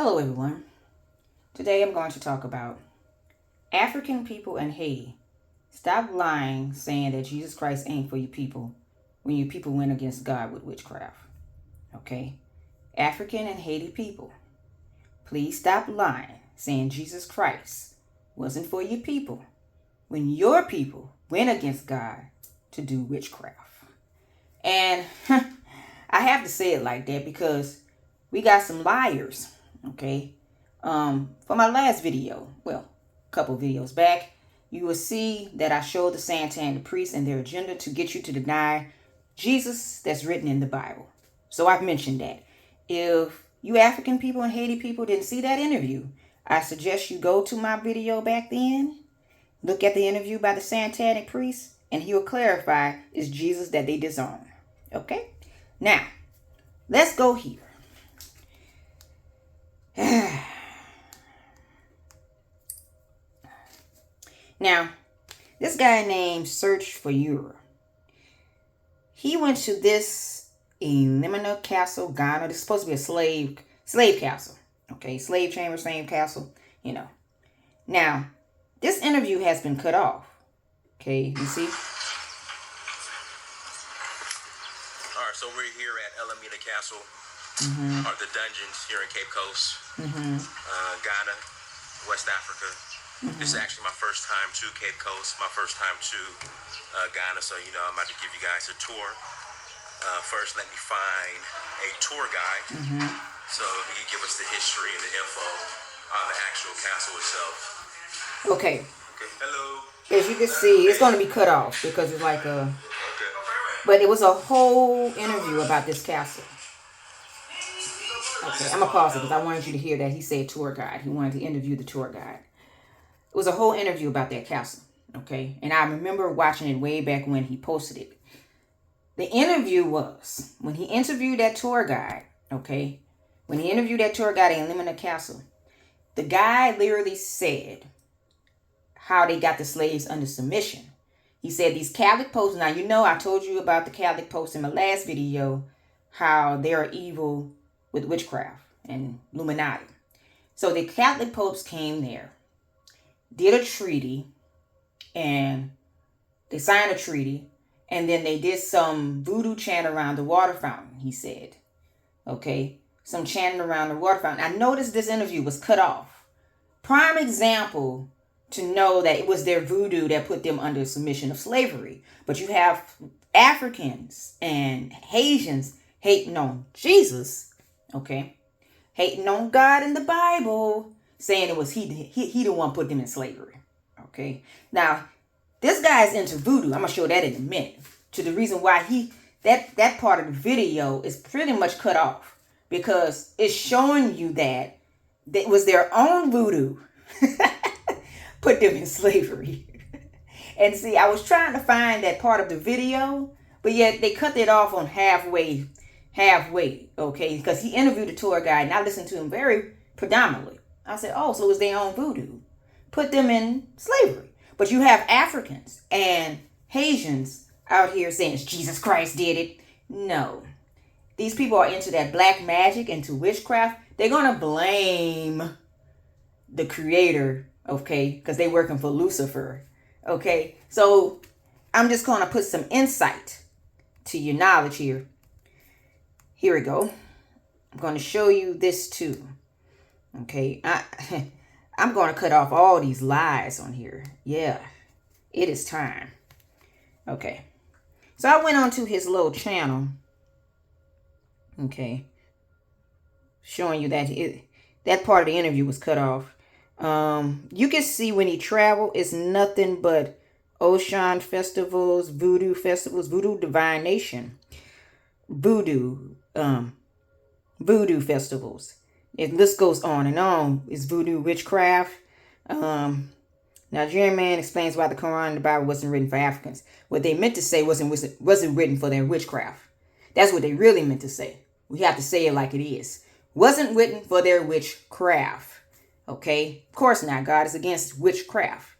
Hello everyone. Today I'm going to talk about African people in Haiti. Stop lying saying that Jesus Christ ain't for you people when you people went against God with witchcraft. Okay? African and Haiti people, please stop lying saying Jesus Christ wasn't for you people when your people went against God to do witchcraft. And I have to say it like that because we got some liars, okay? For my last video, well, a couple videos back, you will see that I showed the Santa and the priest and their agenda to get you to deny Jesus that's written in the Bible. So I've mentioned that. If you African people and Haiti people didn't see that interview, I suggest you go to my video back then, look at the interview by the Satanic priest, and he will clarify it's Jesus that they disown. Okay? Now, let's go here. Now, this guy named Search for Europe. He went to this Elimina Castle, Ghana. This is supposed to be a slave castle. Okay, slave chamber, slave castle, you know. Now, this interview has been cut off. Okay, you see? Alright, so we're here at Elimina Castle, or the dungeons here in Cape Coast, Ghana, West Africa. This is actually my first time to Cape Coast, my first time to Ghana, so I'm about to give you guys a tour. First, let me find a tour guide so he can give us the history and the info on the actual castle itself. Okay. Hello. As you can see, it's going to be cut off because it's like a... But it was a whole interview about this castle. Okay, I'm going to pause it because I wanted you to hear that he said tour guide. He wanted to interview the tour guide. It was a whole interview about that castle, okay? And I remember watching it way back when he posted it. The interview was, when he interviewed that tour guide, okay? When he interviewed that tour guide in Elimina Castle, the guy literally said how they got the slaves under submission. He said these Catholic popes, now I told you about the Catholic popes in my last video, how they are evil with witchcraft and Illuminati. So the Catholic popes came there, did a treaty, and they signed a treaty, and then they did some voodoo chant around the water fountain, he said. Okay, some chanting around the water fountain. I noticed this interview was cut off. Prime example to know that it was their voodoo that put them under submission of slavery. But you have Africans and Haitians hating on Jesus, okay, hating on God in the Bible, saying it was he the one put them in slavery. Okay. Now, this guy's into voodoo. I'm gonna show that in a minute. To the reason why that part of the video is pretty much cut off. Because it's showing you that it was their own voodoo put them in slavery. And see, I was trying to find that part of the video, but yet they cut it off on halfway, okay? Because he interviewed the tour guide and I listened to him very predominantly. I said, oh, so it was their own voodoo. Put them in slavery. But you have Africans and Haitians out here saying Jesus Christ did it. No. These people are into that black magic, into witchcraft. They're going to blame the creator, okay, because they're working for Lucifer, okay? So I'm just going to put some insight to your knowledge here. Here we go. I'm going to show you this too. Okay, I'm going to cut off all these lies on here. Yeah, it is time. Okay, so I went on to his little channel. Okay, showing you that that part of the interview was cut off. You can see when he traveled, it's nothing but ocean festivals, voodoo divination, voodoo festivals. It list goes on and on. It's voodoo witchcraft. Nigerian man explains why the Quran and the Bible wasn't written for Africans. What they meant to say wasn't written for their witchcraft. That's what they really meant to say. We have to say it like it is. Wasn't written for their witchcraft. Okay? Of course not. God is against witchcraft.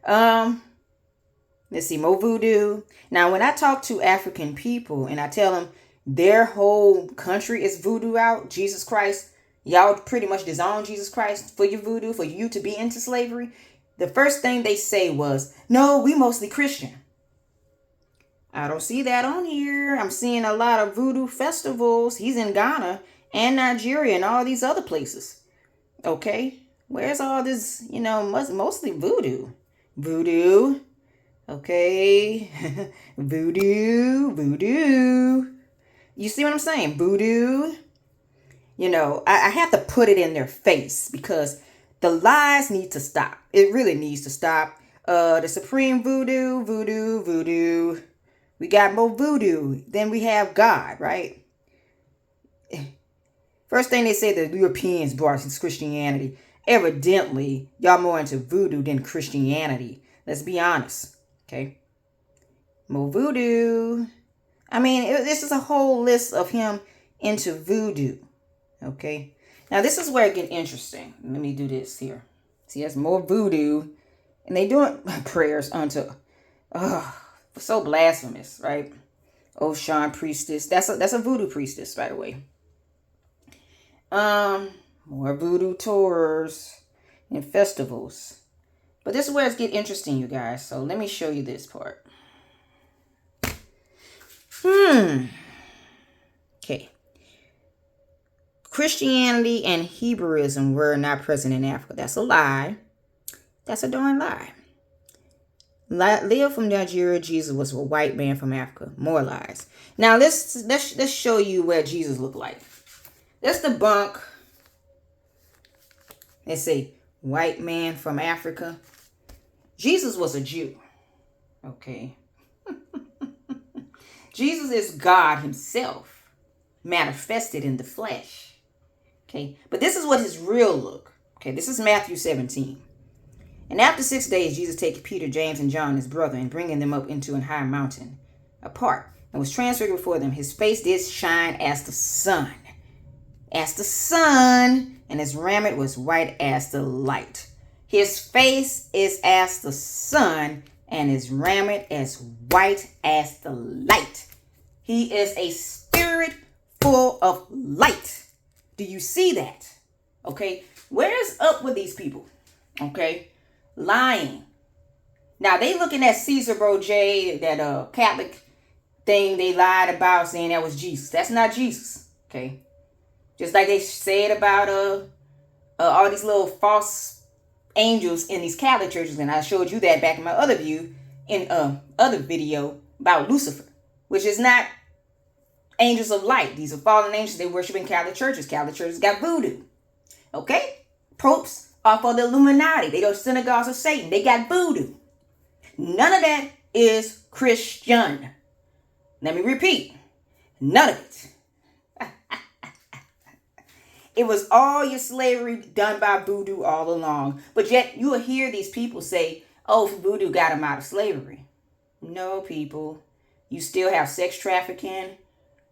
Let's see. More voodoo. Now, when I talk to African people and I tell them their whole country is voodoo out, Jesus Christ y'all pretty much disown Jesus Christ for your voodoo, for you to be into slavery. The first thing they say was, no, we mostly Christian. I don't see that on here. I'm seeing a lot of voodoo festivals. He's in Ghana and Nigeria and all these other places. Okay, where's all this, mostly voodoo. Voodoo. Okay. Voodoo. You see what I'm saying? Voodoo. I have to put it in their face because the lies need to stop. It really needs to stop. The supreme voodoo. We got more voodoo than we have God, right? First thing they say, the Europeans brought us Christianity. Evidently, y'all more into voodoo than Christianity. Let's be honest, okay? More voodoo. I mean, this is a whole list of him into voodoo, okay? Now, this is where it gets interesting. Let me do this here. See, that's more voodoo. And they doing prayers unto... so blasphemous, right? Oh, Sean priestess. That's a voodoo priestess, by the way. More voodoo tours and festivals. But this is where it gets interesting, you guys. So let me show you this part. Okay. Christianity and Hebrewism were not present in Africa. That's a lie. That's a darn lie. Leo from Nigeria, Jesus was a white man from Africa. More lies. Now let's show you what Jesus looked like. Let's debunk. Let's say white man from Africa. Jesus was a Jew. Okay. Jesus is God himself, manifested in the flesh. Okay. But this is what his real look. Okay. This is Matthew 17. And after 6 days, Jesus takes Peter, James, and John, his brother, and bringing them up into an high mountain apart, and was transfigured before them. His face did shine as the sun. As the sun, and his raiment was white as the light. His face is as the sun, and his raiment as white as the light. He is a spirit full of light. Do you see that? Okay. Where's up with these people? Okay. Lying. Now they looking at Caesar Borgia, that Catholic thing they lied about, saying that was Jesus. That's not Jesus. Okay. Just like they said about all these little false angels in these Catholic churches, and I showed you that back in my other other video about Lucifer, which is not angels of light. These are fallen angels they worship in Catholic churches. Catholic churches got voodoo. Okay? Popes are for the Illuminati. They are synagogues of Satan. They got voodoo. None of that is Christian. Let me repeat. None of it. It was all your slavery done by voodoo all along. But yet you will hear these people say, oh, voodoo got them out of slavery. No, people. You still have sex trafficking,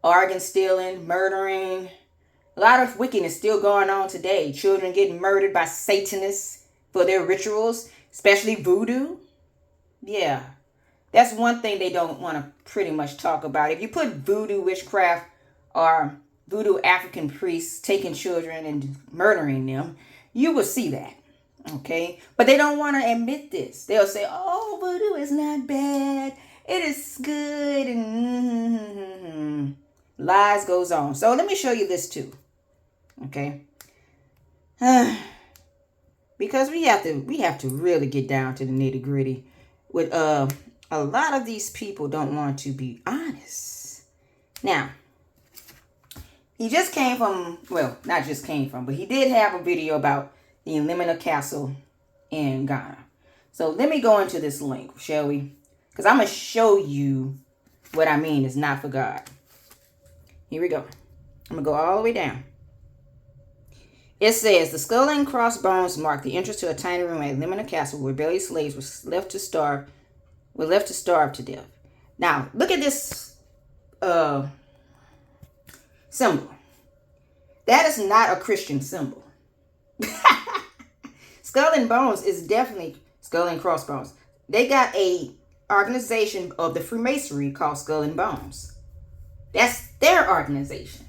organ stealing, murdering. A lot of wickedness still going on today. Children getting murdered by Satanists for their rituals, especially voodoo. Yeah, that's one thing they don't want to pretty much talk about. If you put voodoo witchcraft or voodoo African priests taking children and murdering them, you will see that. Okay, but they don't want to admit this. They'll say, oh, voodoo is not bad. It is good. And lies goes on. So let me show you this too. Okay. Because we have to really get down to the nitty gritty. With a lot of these people don't want to be honest. Now, he just came from, well, not just came from, but he did have a video about the Limina Castle in Ghana. So let me go into this link, shall we? Because I'm going to show you what I mean is not for God. Here we go. I'm going to go all the way down. It says, the skull and crossbones mark the entrance to a tiny room at Limina Castle where rebellious slaves were left to starve to death. Now, look at this symbol. That is not a Christian symbol. Skull and Bones is definitely Skull and Crossbones. They got a organization of the Freemasonry called Skull and Bones. That's their organization.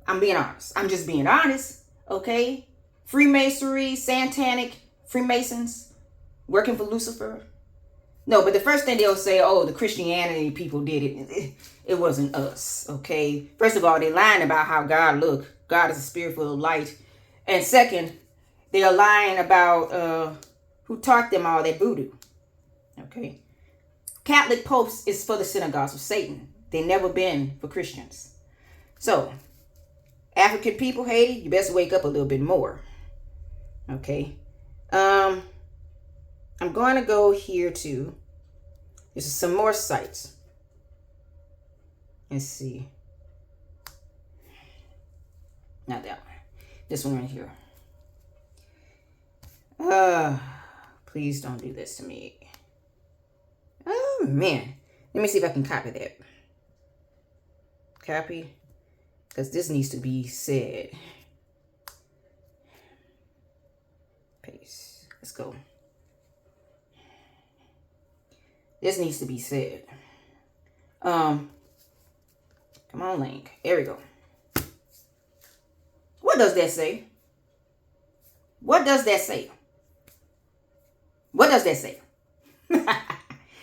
I'm being honest. I'm just being honest. Okay? Freemasonry, satanic, Freemasons, working for Lucifer. No, but the first thing they'll say, oh, the Christianity people did it. It wasn't us, okay? First of all, they're lying about how God looked. God is a spirit full of light. And second, they are lying about who taught them all that voodoo, okay? Catholic popes is for the synagogues of Satan. They never been for Christians. So, African people, Haiti, you best wake up a little bit more, okay? I'm going to go here to, this is some more sites. Let's see. Not that one. This one right here. Please don't do this to me. Oh, man. Let me see if I can copy that. Copy. Because this needs to be said. Paste. Let's go. This needs to be said. Come on, link. There we go. What does that say? What does that say? What does that say?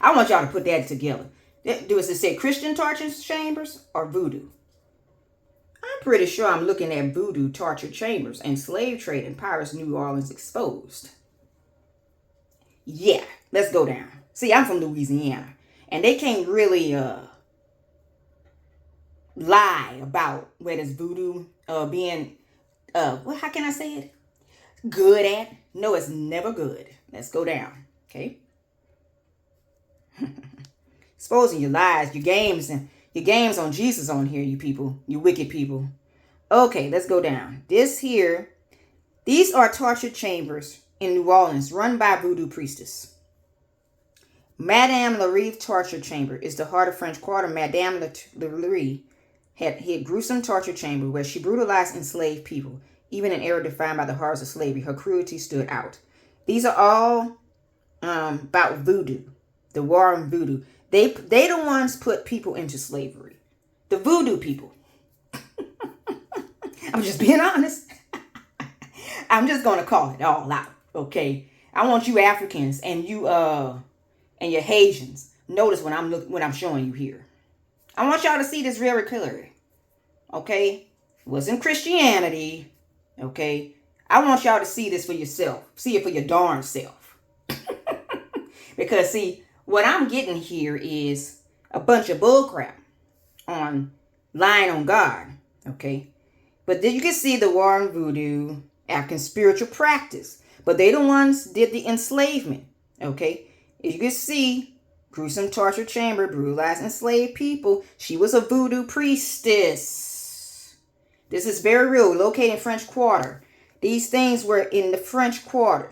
I want y'all to put that together. Does it say Christian torture chambers or voodoo? I'm pretty sure I'm looking at voodoo torture chambers and slave trade in Paris, New Orleans exposed. Yeah, let's go down. See, I'm from Louisiana, and they can't really lie about where this voodoo being how can I say it? Good at? No, it's never good. Let's go down. Okay. Exposing your lies, your games on Jesus on here, you people, you wicked people. Okay, let's go down. These are torture chambers in New Orleans run by voodoo priestess. Madame Larue torture chamber is the heart of French Quarter. Madame Larue had a gruesome torture chamber where she brutalized enslaved people. Even in an era defined by the horrors of slavery, her cruelty stood out. These are all about voodoo, the war on voodoo. They the ones put people into slavery. The voodoo people. I'm just being honest. I'm just gonna call it all out, okay? I want you Africans and you and your Haitians notice when I'm showing you here. I want y'all to see this very clearly, okay? It wasn't Christianity, okay? I want y'all to see this for yourself. See it for your darn self. Because see, what I'm getting here is a bunch of bullcrap on lying on God, okay? But then you can see the war on voodoo, African spiritual practice. But they the ones did the enslavement, okay? As you can see, gruesome torture chamber, brutalized enslaved people. She was a voodoo priestess. This is very real, located in French Quarter. These things were in the French Quarter,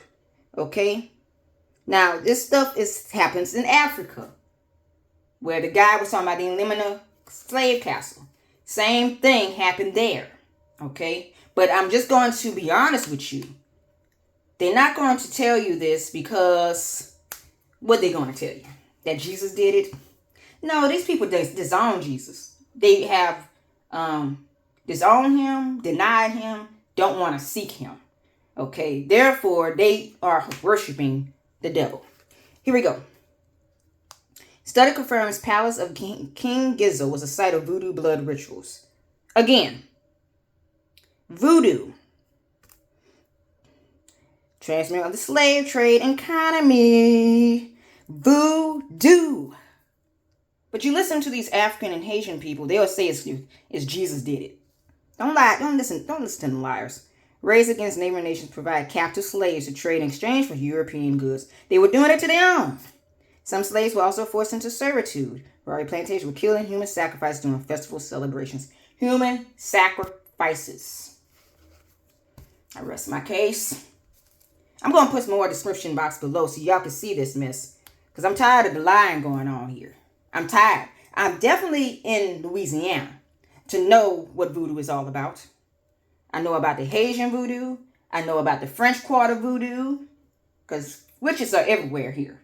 okay? Now, this stuff happens in Africa, where the guy was talking about the Limina slave castle. Same thing happened there, okay? But I'm just going to be honest with you. They're not going to tell you this because what they going to tell you? That Jesus did it? No, these people disown Jesus. They have disowned him, denied him, don't want to seek him. Okay, therefore they are worshiping the devil. Here we go. Study confirms Palace of King Gizzo was a site of voodoo blood rituals. Again, voodoo. Transmission of the slave trade economy. Voodoo. But you listen to these African and Haitian people, they'll say it's Jesus did it. Don't lie. Don't listen to the liars. Raised against neighboring nations provide captive slaves to trade in exchange for European goods. They were doing it to their own. Some slaves were also forced into servitude. Rari plantations were killed in human sacrifice during festival celebrations. Human sacrifices. I rest my case. I'm going to put some more description box below so y'all can see this mess. Because I'm tired of the lying going on here. I'm tired. I'm definitely in Louisiana to know what voodoo is all about. I know about the Haitian voodoo. I know about the French Quarter voodoo. Because witches are everywhere here.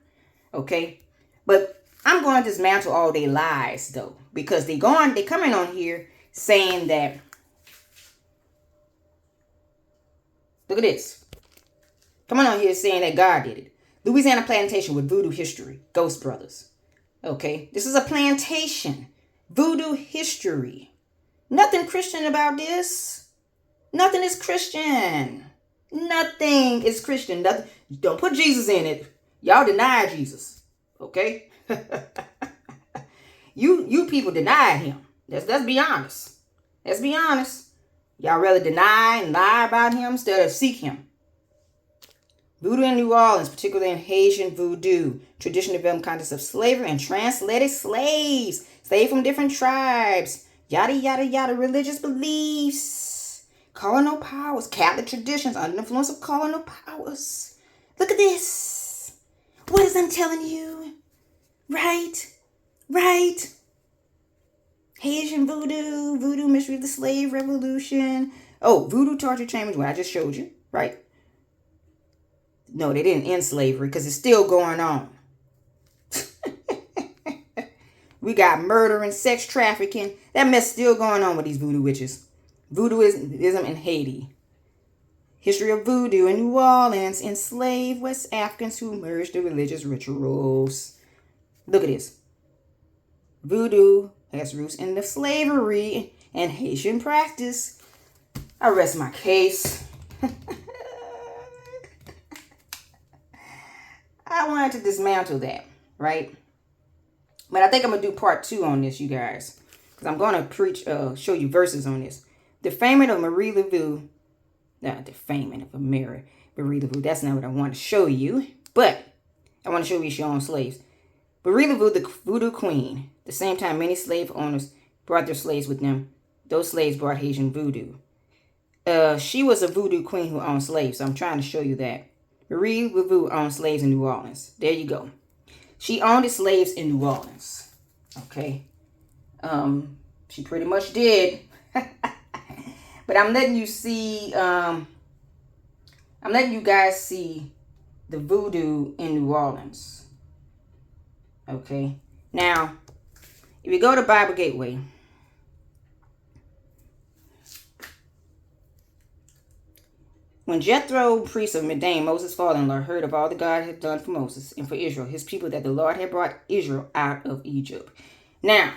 Okay? But I'm going to dismantle all their lies, though. Because they coming on here saying that Look at this. Coming on here saying that God did it. Louisiana plantation with voodoo history. Ghost Brothers. Okay. This is a plantation. Voodoo history. Nothing Christian about this. Nothing is Christian. Nothing is Christian. Nothing. Don't put Jesus in it. Y'all deny Jesus. Okay? You people denied him. Let's be honest. Let's be honest. Y'all rather deny and lie about him instead of seek him. Voodoo in New Orleans, particularly in Haitian voodoo, tradition developed context of slavery and transatlantic slaves, slaves from different tribes, yada, yada, yada, religious beliefs, colonial powers, Catholic traditions under the influence of colonial powers. Look at this. What is I'm telling you? Right? Right? Haitian voodoo, voodoo mystery of the slave revolution. Oh, voodoo torture chambers, what I just showed you, right? No, they didn't end slavery because it's still going on. We got murder and sex trafficking. That mess still going on with these voodoo witches. Voodooism in Haiti. History of voodoo in New Orleans. Enslaved West Africans who merged the religious rituals. Look at this. Voodoo has roots in the slavery and Haitian practice. I rest my case. I wanted to dismantle that, right? But I think I'm going to do part 2 on this, you guys. Because I'm going to show you verses on this. Defaming of Marie Laveau. Not defaming of Marie Laveau. That's not what I want to show you. But I want to show you she owned slaves. Marie Laveau, the voodoo queen. At the same time, many slave owners brought their slaves with them. Those slaves brought Haitian voodoo. She was a voodoo queen who owned slaves. So I'm trying to show you that. Marie Laveau owned slaves in New Orleans. There you go. She owned slaves in New Orleans. Okay. She pretty much did. But I'm letting you see, I'm letting you guys see the voodoo in New Orleans. Okay. Now, if you go to Bible Gateway, when Jethro, priest of Midian, Moses' father-in-law, heard of all that God had done for Moses and for Israel, his people, that the Lord had brought Israel out of Egypt. Now,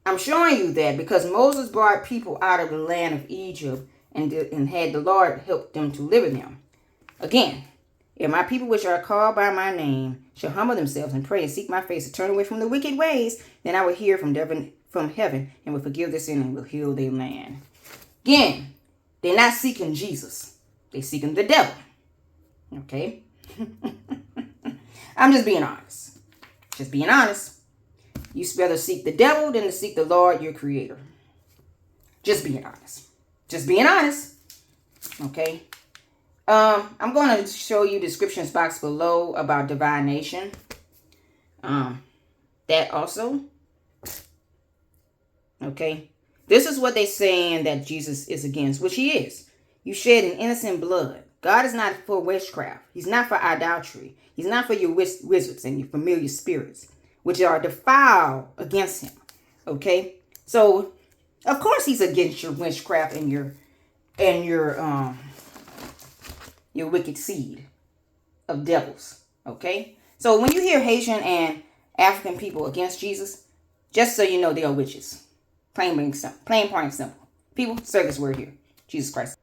I'm showing you that because Moses brought people out of the land of Egypt and had the Lord help them to deliver them. Again, if my people which are called by my name shall humble themselves and pray and seek my face and turn away from the wicked ways, then I will hear from heaven and will forgive their sin and will heal their land. Again, they're not seeking Jesus. They're seeking the devil. Okay? I'm just being honest. Just being honest. You better seek the devil than to seek the Lord, your creator. Just being honest. Just being honest. Okay? I'm going to show you descriptions box below about divination. That also. Okay? This is what they're saying that Jesus is against, which he is. You shed an innocent blood. God is not for witchcraft. He's not for idolatry. He's not for your wizards and your familiar spirits, which are defiled against him. Okay? So, of course he's against your witchcraft and your wicked seed of devils. Okay? So when you hear Haitian and African people against Jesus, just so you know they are witches. Plain, plain, simple. People, circus word here. Jesus Christ.